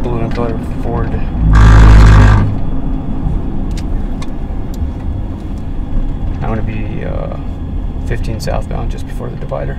blue and color Ford. I'm going to be 15 southbound just before the divider.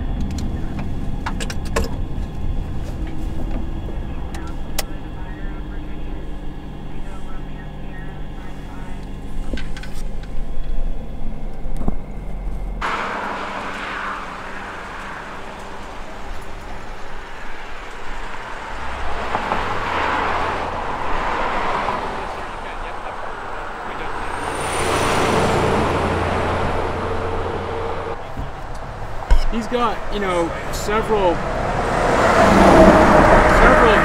He's got, you know, several of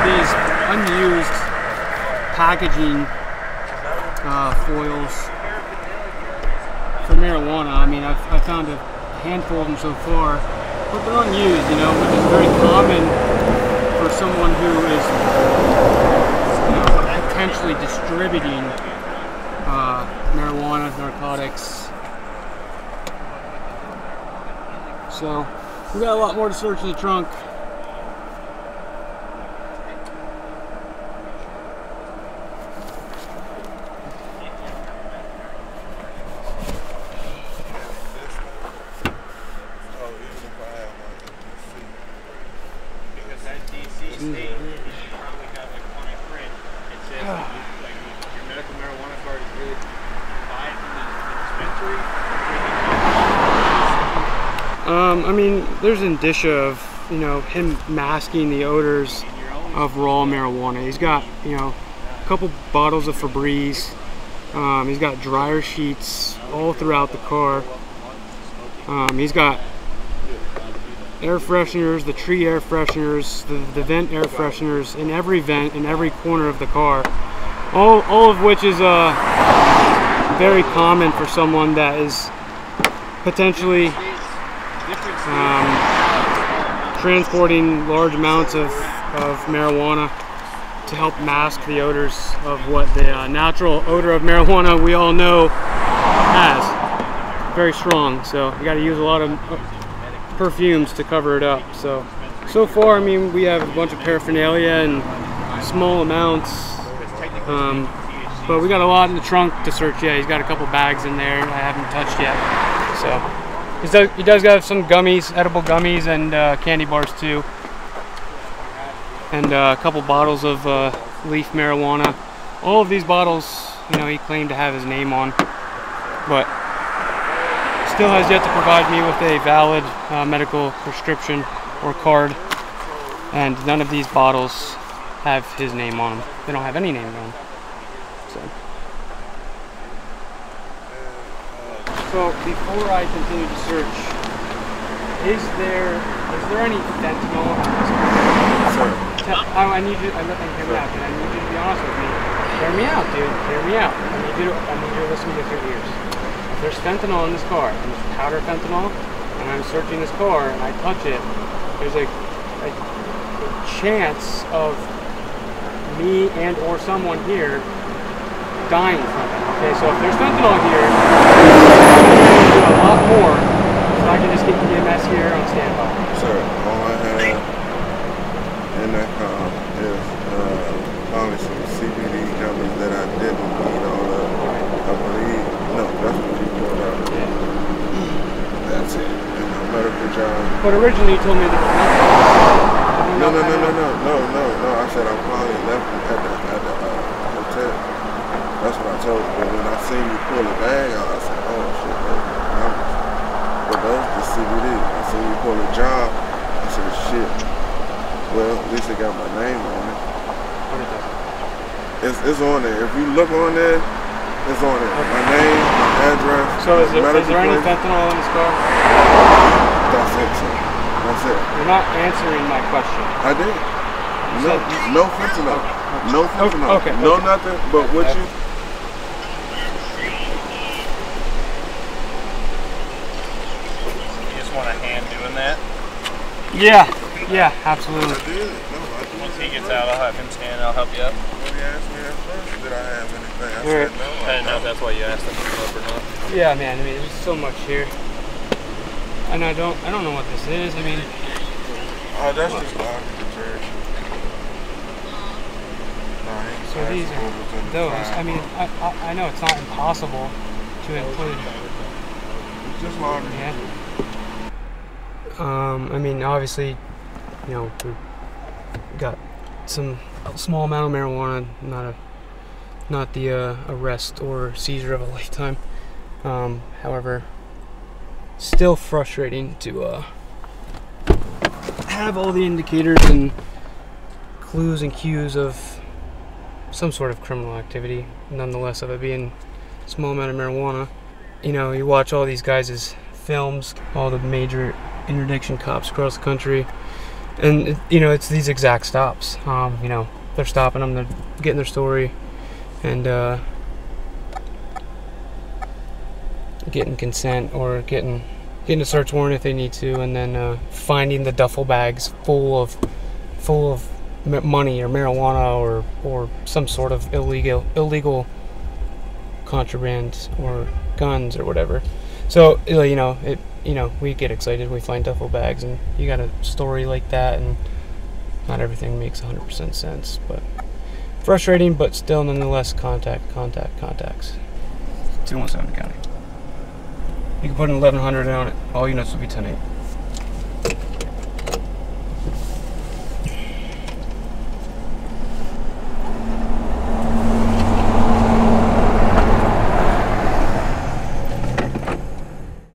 these unused packaging foils for marijuana. I mean, I've found a handful of them so far, but they're unused, you know, which is very common for someone who is, you know, potentially distributing marijuana, narcotics. So we got a lot more to search in the trunk. Because that DC state, you probably got like fine print. It says like your medical marijuana card is good. Buy it from the dispensary. I mean, there's indicia of, you know, him masking the odors of raw marijuana. He's got, you know, a couple bottles of Febreze. He's got dryer sheets all throughout the car. He's got air fresheners, the tree air fresheners, the vent air fresheners in every vent, in every corner of the car. All of which is very common for someone that is potentially transporting large amounts of marijuana to help mask the odors of what the natural odor of marijuana we all know has. Very strong, so you got to use a lot of perfumes to cover it up. So far, I mean, we have a bunch of paraphernalia in small amounts, but we got a lot in the trunk to search yet. He's got a couple bags in there I haven't touched yet. So he does have some gummies, edible gummies, and candy bars too, and a couple bottles of leaf marijuana. All of these bottles, you know, he claimed to have his name on, but still has yet to provide me with a valid medical prescription or card, and none of these bottles have his name on them. They don't have any name on them. So before I continue to search, is there any fentanyl in this car? I need you. Hear me out, dude. I need you to be honest with me. Hear me out, dude. Hear me out. I need you to listen with your ears. If there's fentanyl in this car, and there's powder fentanyl, and I'm searching this car and I touch it, there's a chance of me and or someone here dying from it. Okay, so if there's fentanyl here, do a lot more, so I can just get EMS here on standby. Sir, all I have in that car is probably some CBD gummies that I didn't need all of. I believe, no, that's what you pulled out. Yeah. That's it. And my medical job. But originally you told me there was nothing. No. I said I probably left them at the hotel. That's what I told you. But when I seen you pull the bag out, I said, oh shit, but those the CBD. I seen you pull a job, I said, shit. Well, at least they got my name on it. What is that? It's on there. If you look on there, it's on there. Okay. My name, my address. So is there any fentanyl in this car? That's it, sir. That's it. You're not answering my question. I did. No fentanyl. Okay. No fentanyl. Okay. No nothing but what you... Want a hand doing that? Yeah, absolutely. I did. No, Once he gets out, I'll have him stand. I'll help you up. When he asked me at first, did I have anything? I Right. said no. I didn't know if that's why you asked him to come up or not. Yeah, man. I mean, there's so much here, and I don't know what this is. I mean, Oh, that's just locked in the church. So these are those. I mean, I know it's not impossible to include. Just long. Yeah. I mean, obviously, you know, we got some small amount of marijuana, not the arrest or seizure of a lifetime. However, still frustrating to have all the indicators and clues and cues of some sort of criminal activity, nonetheless of it being a small amount of marijuana. You know, you watch all these guys' films, all the major interdiction cops across the country, and you know, it's these exact stops. You know, they're stopping them, they're getting their story, and getting consent or getting a search warrant if they need to, and then finding the duffel bags full of money or marijuana or some sort of illegal contraband or guns or whatever. So you know, we get excited, we find duffel bags, and you got a story like that, and not everything makes 100% sense, but frustrating, but still nonetheless contacts. 217 County. You can put an 1100 on it. All units will be 10-8.